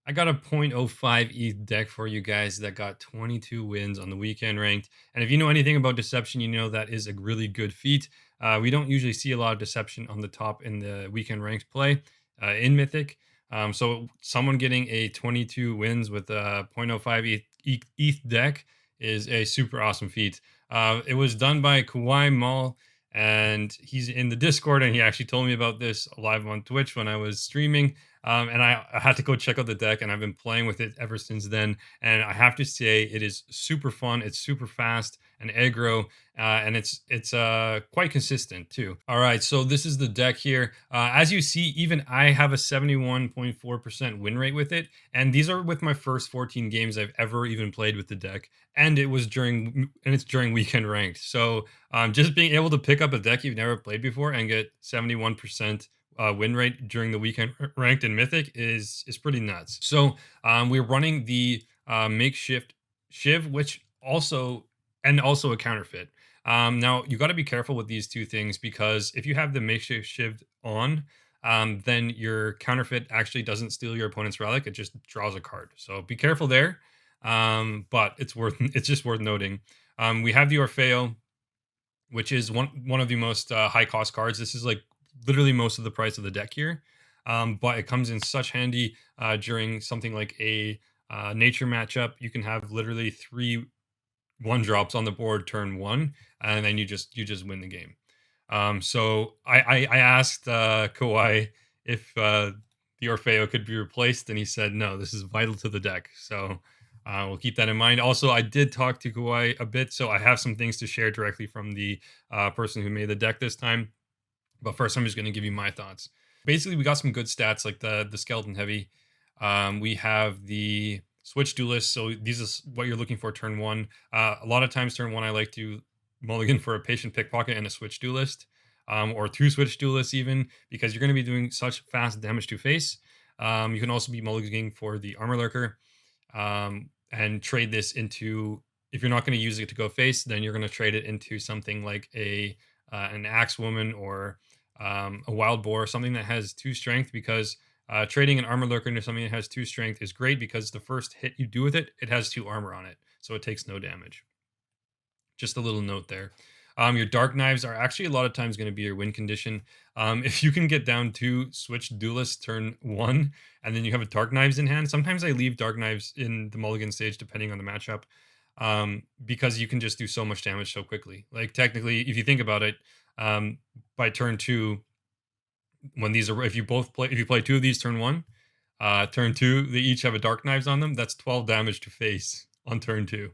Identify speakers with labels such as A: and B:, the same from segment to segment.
A: I got a .05 ETH deck for you guys that got 22 wins on the weekend ranked. And if you know anything about deception, you know that is a really good feat. We don't usually see a lot of deception on the top in the weekend ranked play in Mythic. So someone getting a 22 wins with a .05 ETH deck is a super awesome feat. It was done by Kawaii Maul, and he's in the Discord, and he actually told me about this live on Twitch when I was streaming. And I had to go check out the deck, and I've been playing with it ever since then. And I have to say, it is super fun. It's super fast and aggro, and it's quite consistent too. All right, so this is the deck here. As you see, even I have a 71.4% win rate with it, and these are with my first 14 games I've ever even played with the deck, and it's during weekend ranked. So just being able to pick up a deck you've never played before and get 71% win rate during the weekend ranked in Mythic is pretty nuts. So we're running the makeshift Shiv, which also a counterfeit. Now you got to be careful with these two things because if you have the makeshift Shiv on, then your counterfeit actually doesn't steal your opponent's relic; it just draws a card. So be careful there. But it's just worth noting. We have the Orfeo, which is one of the most high cost cards. This is like literally most of the price of the deck here, but it comes in such handy during something like a nature matchup. You can have literally 3 1 drops on the board turn one, and then you just win the game. So I asked Kawhi if the Orfeo could be replaced, and he said no. This is vital to the deck, so we'll keep that in mind. Also, I did talk to Kawhi a bit, so I have some things to share directly from the person who made the deck this time. But first, I'm just going to give you my thoughts. Basically, we got some good stats like the skeleton heavy. We have the switch duelist, so these is what you're looking for turn one. A lot of times, turn one, I like to mulligan for a patient pickpocket and a switch duelist, or 2 switch duelists even, because you're going to be doing such fast damage to face. You can also be mulliganing for the armor lurker, and trade this into, if you're not going to use it to go face, then you're going to trade it into something like a an axe woman or a wild boar, something that has 2 strength, because trading an armor lurker into something that has 2 strength is great because the first hit you do with it, it has 2 armor on it, so it takes no damage. Just a little note there. Your dark knives are actually a lot of times going to be your win condition. If you can get down 2 switch duelists turn one, and then you have a dark knives in hand. Sometimes I leave dark knives in the mulligan stage depending on the matchup, because you can just do so much damage so quickly. Like technically, if you think about it, by turn two, when these are, if you play 2 of these turn one, turn two they each have a dark knives on them. That's 12 damage to face on turn two.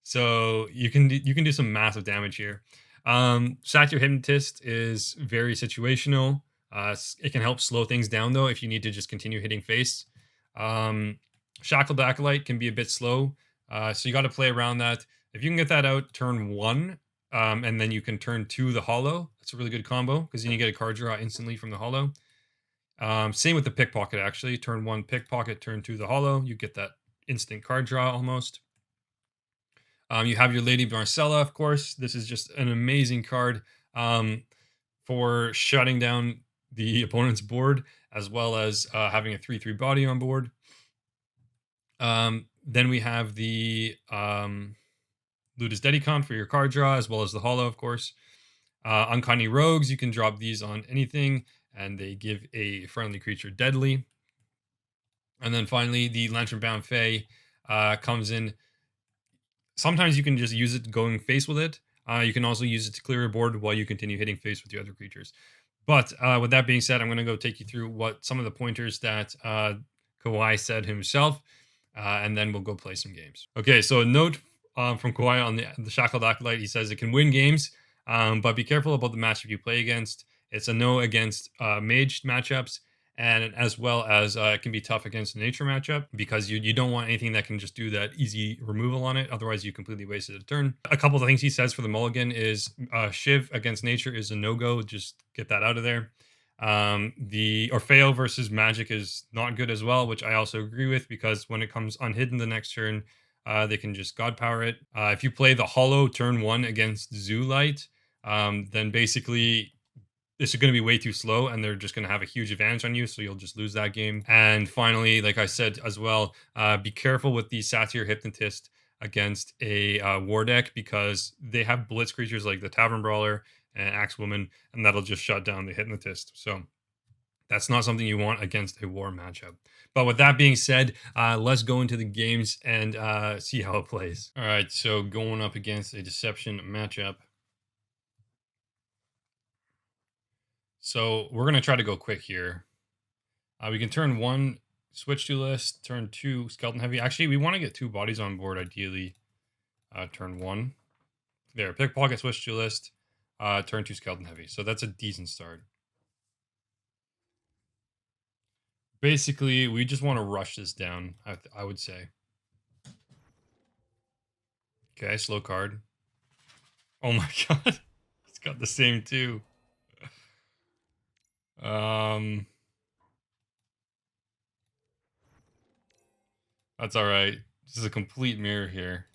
A: So you can do some massive damage here. Satyr Hypnotist is very situational. It can help slow things down though if you need to just continue hitting face. Shackled Acolyte can be a bit slow, so you got to play around that. If you can get that out turn one, and then you can turn two the hollow, that's a really good combo because then you get a card draw instantly from the hollow. Same with the pickpocket actually. Turn one pickpocket, turn two the hollow. You get that instant card draw almost. You have your Lady Marcella, of course. This is just an amazing card for shutting down the opponent's board, as well as having a 3/3 body on board. Then we have the Ludus Dedicon for your card draw, as well as the Hollow, of course. Uncanny Rogues, you can drop these on anything, and they give a friendly creature deadly. And then finally, the Lantern Bound Fae comes in. Sometimes you can just use it going face with it. You can also use it to clear a board while you continue hitting face with your other creatures. But with that being said, I'm going to go take you through what some of the pointers that Kawhi said himself, and then we'll go play some games. Okay, so a note from Kawhi on the Shackled Acolyte. He says it can win games, but be careful about the matchup you play against. It's a no against mage matchups, and as well as it can be tough against a nature matchup because you don't want anything that can just do that easy removal on it. Otherwise, you completely wasted a turn. A couple of things he says for the mulligan is Shiv against nature is a no-go. Just get that out of there. The Orfeo versus Magic is not good as well, which I also agree with because when it comes unhidden the next turn, they can just God Power it. If you play the Hollow turn one against Zoo Light, then basically this is going to be way too slow and they're just going to have a huge advantage on you, so you'll just lose that game. And finally, like I said as well, be careful with the Satyr Hypnotist against a war deck, because they have blitz creatures like the Tavern Brawler and Axewoman, and that'll just shut down the Hypnotist. So that's not something you want against a war matchup. But with that being said, let's go into the games and see how it plays. All right, so going up against a Deception matchup. So we're going to try to go quick here. We can turn 1 Switch Duelist, turn 2 Skeleton Heavy. Actually, we want to get 2 bodies on board, ideally. Turn 1. There, Pickpocket, Switch Duelist, turn 2 Skeleton Heavy. So that's a decent start. Basically, we just want to rush this down, I would say. Okay, slow card. Oh my god. It's got the same too. That's alright. This is a complete mirror here.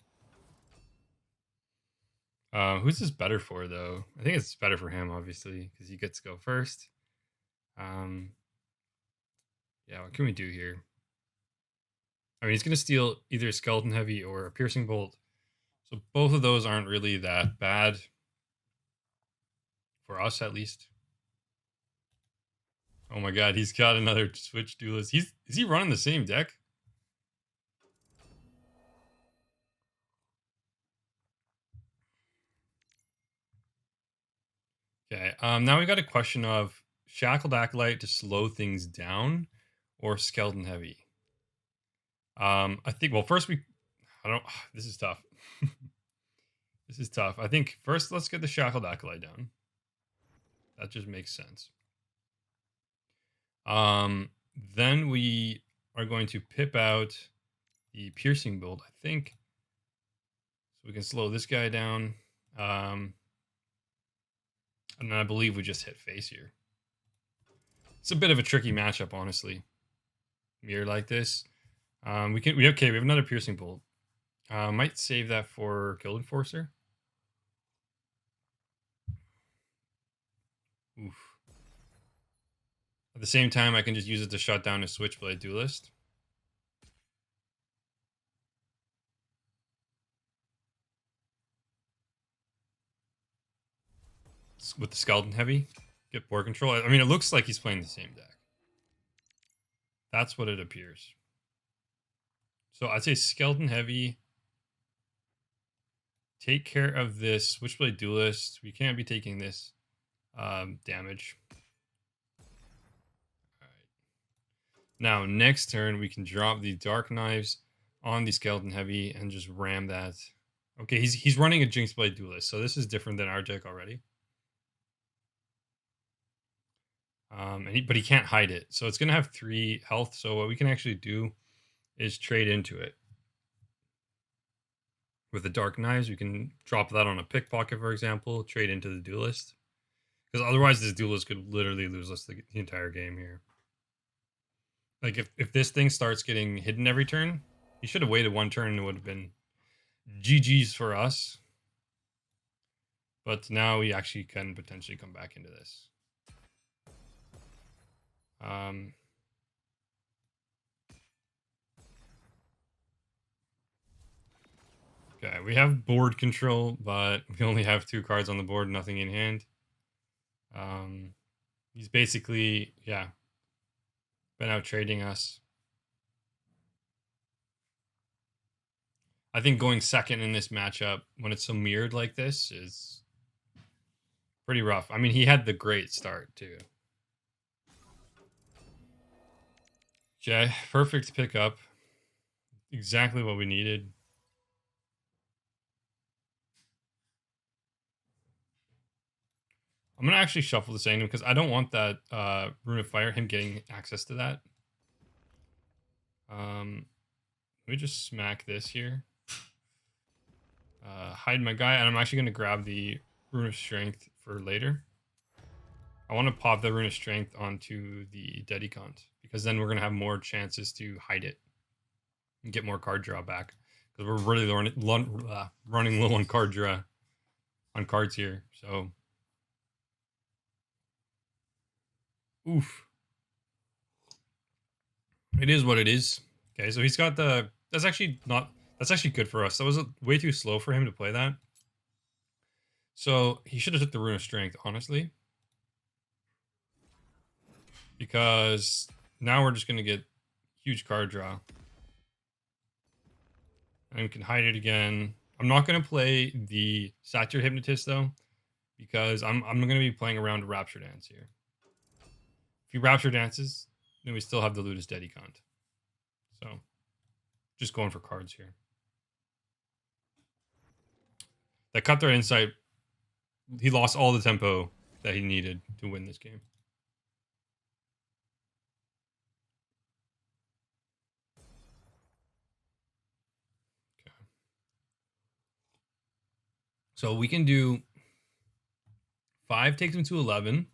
A: Who's this better for, though? I think it's better for him, obviously, because he gets to go first. Yeah, what can we do here? I mean, he's going to steal either a Skeleton Heavy or a Piercing Bolt. So both of those aren't really that bad. For us, at least. Oh my god, he's got another Switch Duelist. Is he running the same deck? Okay, now we got a question of Shackled Acolyte to slow things down or Skeleton Heavy. I think, well, first this is tough. This is tough. I think first let's get the Shackled Acolyte down. That just makes sense. Then we are going to pip out the Piercing Bolt, I think. So we can slow this guy down. And I believe we just hit face here. It's a bit of a tricky matchup, honestly. Mirror like this. We have another Piercing Bolt. Might save that for Guild Enforcer. Oof. At the same time, I can just use it to shut down a Switchblade Duelist. With the Skeleton Heavy, get board control. I mean, it looks like he's playing the same deck. That's what it appears. So I'd say Skeleton Heavy. Take care of this Switchblade Duelist. We can't be taking this damage. All right. Now, next turn, we can drop the Dark Knives on the Skeleton Heavy and just ram that. Okay, he's running a Jinxblade Duelist, so this is different than our deck already. But he can't hide it, so it's gonna have 3 health. So what we can actually do is trade into it. With the Dark Knives, we can drop that on a Pickpocket, for example, trade into the Duelist. Because otherwise, this Duelist could literally lose us the entire game here. Like, if this thing starts getting hidden every turn, he should have waited 1 turn and it would have been GG's for us. But now we actually can potentially come back into this. Okay, we have board control, but we only have 2 cards on the board, nothing in hand. He's basically, yeah, been out trading us. I think going second in this matchup when it's so mirrored like this is pretty rough. I mean, he had the great start too. Okay, perfect pickup. Exactly what we needed. I'm going to actually shuffle the Sanctum because I don't want that Rune of Fire, him getting access to that. Let me just smack this here. Hide my guy, and I'm actually going to grab the Rune of Strength for later. I want to pop the Rune of Strength onto the Dedicant, because then we're going to have more chances to hide it and get more card draw back. Because we're really running low on card draw on cards here. So Oof. It is what it is. Okay, so he's got the... That's actually not... That's actually good for us. That was way too slow for him to play that. So he should have took the Rune of Strength, honestly. Because now we're just going to get huge card draw. And we can hide it again. I'm not going to play the Satyr Hypnotist, though. Because I'm going to be playing around Rapture Dance here. If he Rapture Dances, then we still have the Ludus Dedicant. So, just going for cards here. That Cutthroat Insight, he lost all the tempo that he needed to win this game. Okay. So we can do 5 takes him to 11.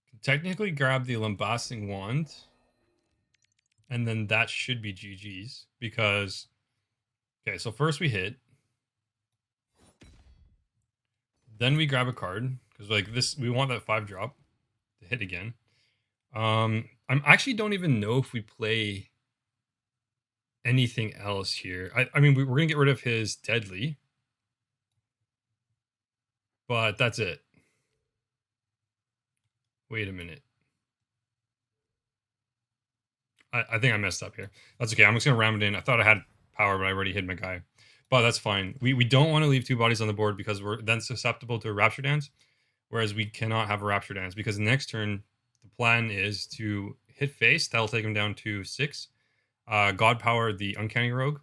A: Can technically grab the Lambasting Wand. And then that should be GG's. Because, okay, so first we hit. Then we grab a card. Because like this, we want that 5 drop to hit again. I actually don't even know if we play anything else here. I mean, we're going to get rid of his Deadly. But that's it. Wait a minute. I think I messed up here. That's okay. I'm just going to ram it in. I thought I had power, but I already hit my guy. But that's fine. We don't want to leave 2 bodies on the board because we're then susceptible to a Rapture Dance. Whereas we cannot have a Rapture Dance because the next turn, the plan is to hit face. That'll take him down to 6. God Power the Uncanny Rogue.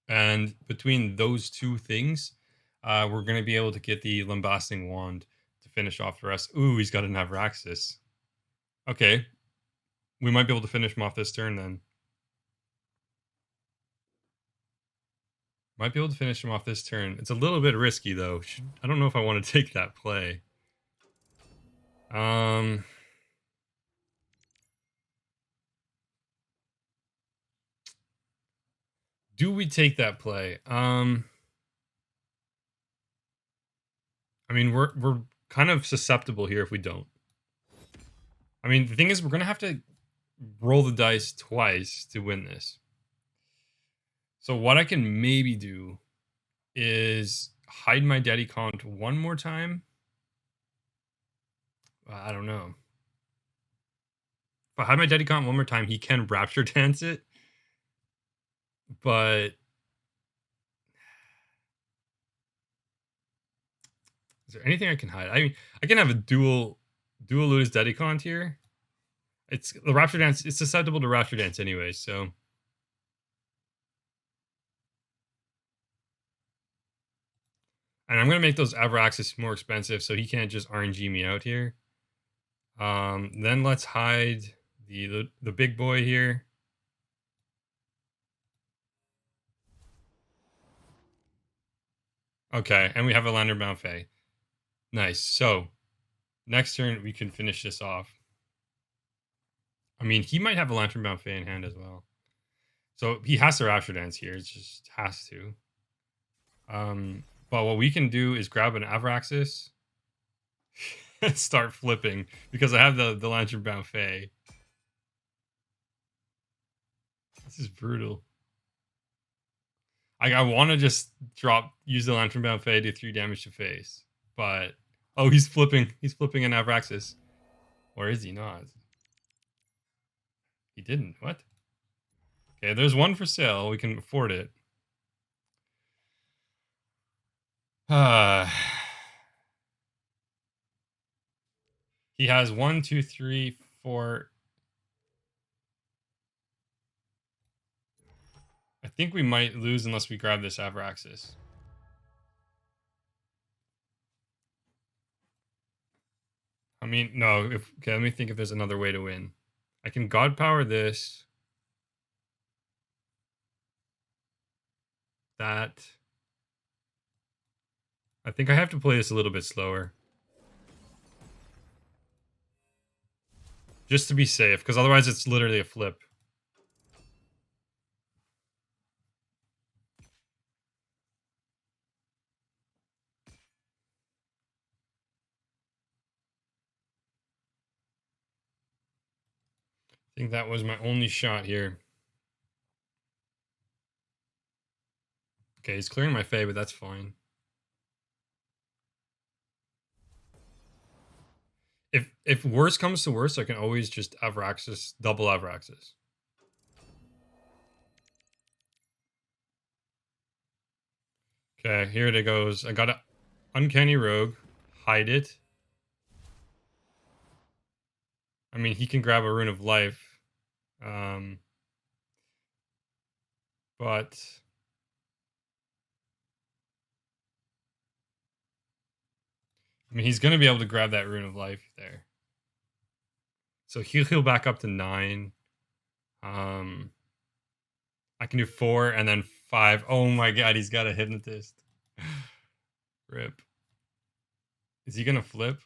A: And between those 2 things, we're going to be able to get the Lambasting Wand to finish off the rest. Ooh, he's got an Avraxis. Okay. We might be able to finish him off this turn then. Might be able to finish him off this turn. It's a little bit risky, though. I don't know if I want to take that play. Do we take that play? I mean, we're kind of susceptible here if we don't. I mean, the thing is, we're going to have to roll the dice twice to win this. So what I can maybe do is hide my Dedicant one more time. I don't know. If I hide my Dedicant one more time, he can Rapture Dance it. But is there anything I can hide? I mean, I can have a dual Ludus Dedicant here. It's the Rapture Dance. It's susceptible to Rapture Dance anyway, so. And I'm going to make those Avraxis more expensive so he can't just RNG me out here. Then let's hide the big boy here. Okay, and we have a Lantern-Bound Fae. Nice. So, next turn we can finish this off. I mean, he might have a Lantern-Bound Fae in hand as well. So, he has to Rapture Dance here. It just has to. But what we can do is grab an Avraxis and start flipping because I have the Lantern-Bound Fae. This is brutal. I want to just use the Lantern-Bound Fae, do 3 damage to face. But, oh, he's flipping. He's flipping an Avraxis. Or is he not? He didn't. What? Okay, there's one for sale. We can afford it. He has 1, 2, 3, 4. I think we might lose unless we grab this Avraxis. I mean, no. Okay, let me think if there's another way to win. I can God Power this. That. I think I have to play this a little bit slower. Just to be safe, because otherwise it's literally a flip. I think that was my only shot here. Okay, he's clearing my Fae, but that's fine. If worse comes to worse, I can always just Avraxis, double Avraxis. Okay, here it goes. I got an Uncanny Rogue. Hide it. I mean, he can grab a Rune of Life. But I mean, he's going to be able to grab that Rune of Life there. So he'll heal back up to 9. I can do 4 and then 5. Oh my god, he's got a Hypnotist. Rip. Is he going to flip?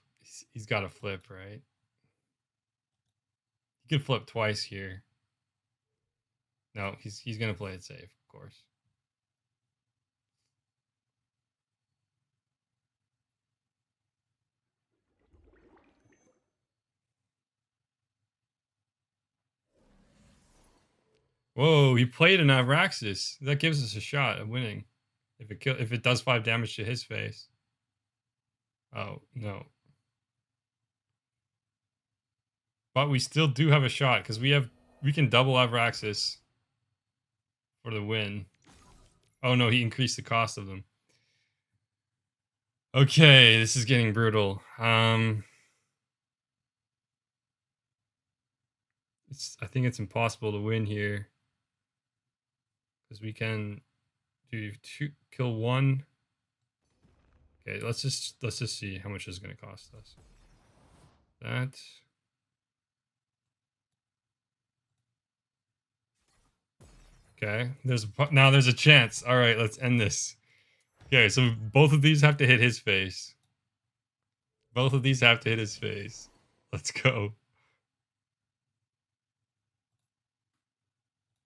A: He's got to flip, right? He could flip twice here. No, he's going to play it safe, of course. Whoa, he played an Avraxis. That gives us a shot of winning. If it does 5 damage to his face. Oh, no. But we still do have a shot because we can double Avraxis for the win. Oh no, he increased the cost of them. Okay, this is getting brutal. I think it's impossible to win here because we can do 2, kill 1. Okay, let's just see how much it's going to cost us. That. Okay, now there's a chance. All right, let's end this. Okay, so both of these have to hit his face. Both of these have to hit his face. Let's go.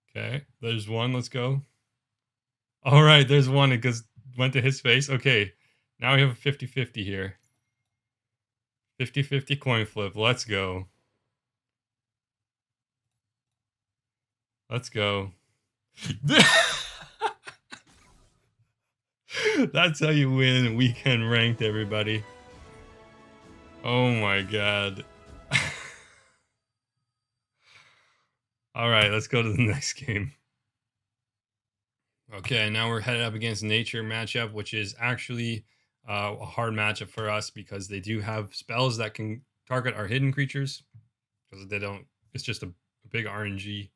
A: Okay, there's one. Let's go. All right, there's one. It went to his face. Okay, now we have a 50-50 here. 50-50 coin flip. Let's go. Let's go. That's how you win weekend ranked, everybody. Oh my god. All right, let's go to the next game. Okay, now we're headed up against Nature matchup, which is actually a hard matchup for us because they do have spells that can target our hidden creatures because they don't. It's just a big RNG.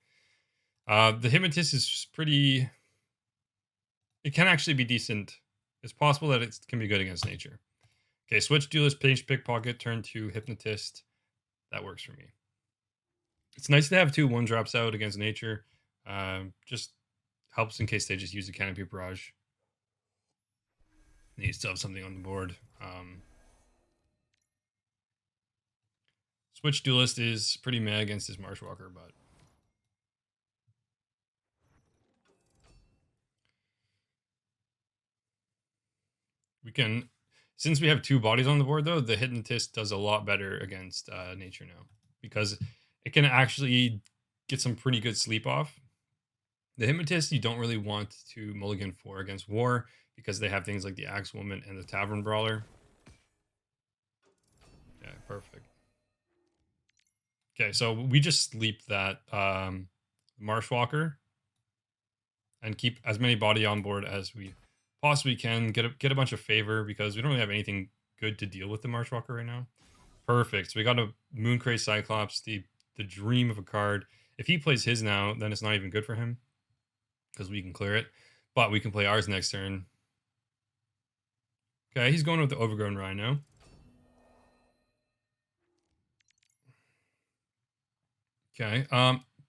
A: The Hypnotist is pretty. It can actually be decent. It's possible that it can be good against Nature. Okay, switch Duelist, Pinch Pickpocket, turn to Hypnotist. That works for me. It's nice to have 2 1-drops out against Nature. Just helps in case they just use a Canopy Barrage. Needs to have something on the board. Switch Duelist is pretty meh against this Marshwalker, but we can, since we have 2 bodies on the board though, the Hypnotist does a lot better against Nature now because it can actually get some pretty good sleep off. The Hypnotist you don't really want to mulligan for against War because they have things like the Axe Woman and the Tavern Brawler. Yeah, perfect. Okay, so we just sleep that Marshwalker and keep as many body on board as we possibly can. Get a bunch of favor because we don't really have anything good to deal with the Marshwalker right now. Perfect. So we got a Mooncray Cyclops, the dream of a card. If he plays his now, then it's not even good for him because we can clear it. But we can play ours next turn. Okay, he's going with the Overgrown Rhino. Okay,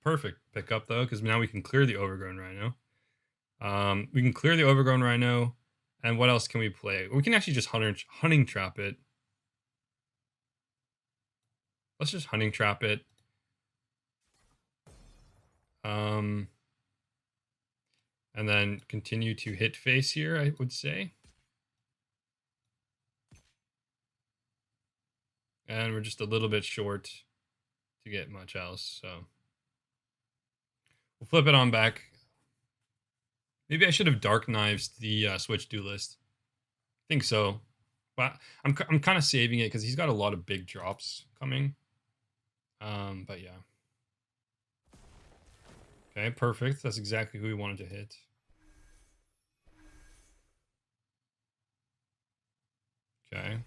A: perfect pickup though, because now we can clear the Overgrown Rhino. We can clear the Overgrown Rhino, and what else can we play? We can actually just hunting trap it. Let's just hunting trap it. And then continue to hit face here, I would say. And we're just a little bit short to get much else, so We'll flip it on back. Maybe I should have dark knives the switch duelist. Think so. But I'm kind of saving it because he's got a lot of big drops coming. But yeah. Okay, perfect. That's exactly who we wanted to hit. Okay.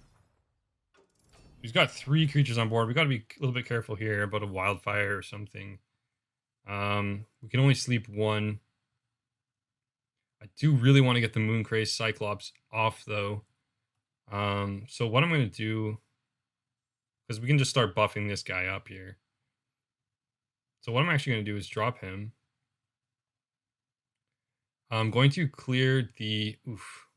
A: He's got 3 creatures on board. We got to be a little bit careful here about a wildfire or something. We can only sleep 1. I do really want to get the Mooncraze Cyclops off though. So what I'm going to do, because we can just start buffing this guy up here. So what I'm actually going to do is drop him. I'm going to clear the... Oof.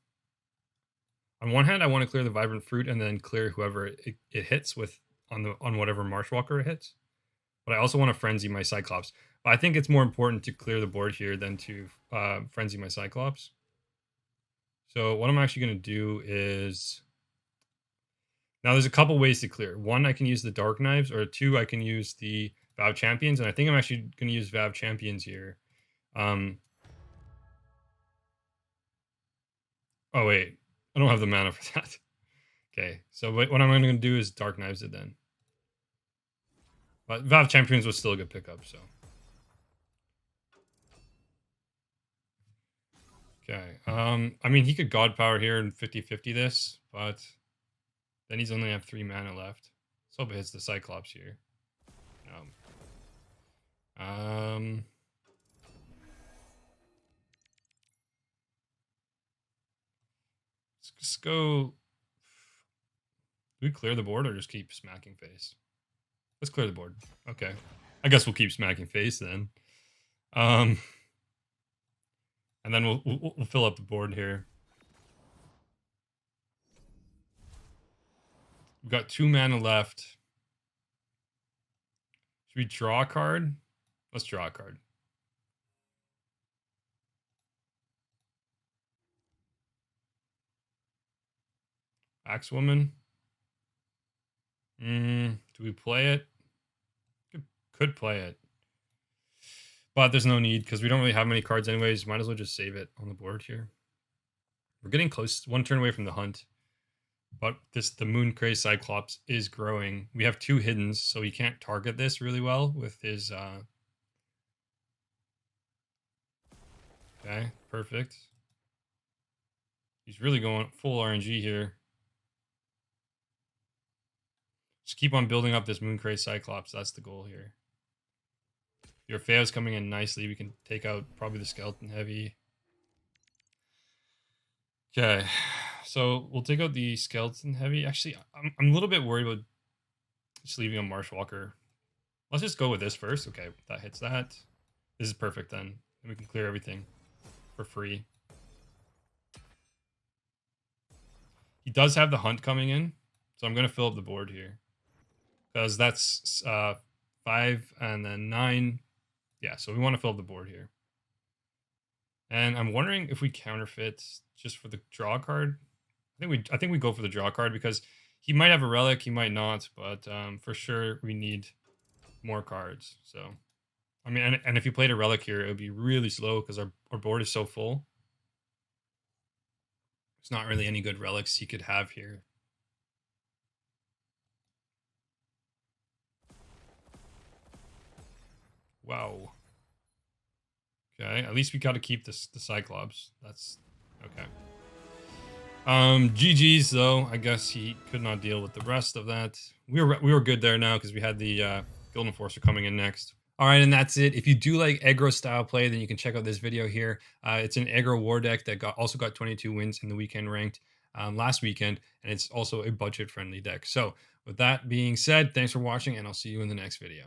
A: On one hand, I want to clear the Vibrant Fruit and then clear whoever it hits with on whatever Marshwalker it hits. But I also want to Frenzy my Cyclops. But I think it's more important to clear the board here than to Frenzy my Cyclops. So what I'm actually going to do is... Now there's a couple ways to clear. 1, I can use the Dark Knives, or 2, I can use the Valve Champions, and I think I'm actually going to use Valve Champions here. Oh wait, I don't have the mana for that. Okay, so what I'm going to do is Dark Knives it then. But Valve Champions was still a good pickup, so. Okay, I mean, he could God Power here and 50-50 this, but then he's only have 3 mana left. Let's hope it hits the Cyclops here. No. Let's just go... Do we clear the board or just keep smacking face? Let's clear the board. Okay. I guess we'll keep smacking face then. And then we'll fill up the board here. We've got 2 mana left. Should we draw a card? Let's draw a card. Axewoman. Do we play it? Could play it. But there's no need because we don't really have many cards anyways. Might as well just save it on the board here. We're getting close. 1 turn away from the hunt. But the Mooncraze Cyclops is growing. We have 2 hiddens, so he can't target this really well with his... Okay, perfect. He's really going full RNG here. Just keep on building up this Mooncraze Cyclops. That's the goal here. Your Feo's coming in nicely. We can take out probably the Skeleton Heavy. Okay, so we'll take out the Skeleton Heavy. Actually, I'm a little bit worried about just leaving a Marshwalker. Let's just go with this first. Okay, that hits that. This is perfect then. And we can clear everything for free. He does have the hunt coming in, so I'm going to fill up the board here. Because that's 5 and then 9. Yeah, so we want to fill up the board here. And I'm wondering if we counterfeit just for the draw card. I think we go for the draw card because he might have a relic, he might not, but for sure we need more cards. So, I mean, and if you played a relic here, it would be really slow because our board is so full. There's not really any good relics he could have here. Wow. Okay, at least we got to keep the Cyclops. That's okay. GG's though. I guess he could not deal with the rest of that. We were good there now because we had the Guild Enforcer coming in next. All right, and that's it. If you do like aggro style play, then you can check out this video here. It's an aggro war deck that also got 22 wins in the weekend ranked last weekend, and it's also a budget friendly deck. So with that being said, thanks for watching, and I'll see you in the next video.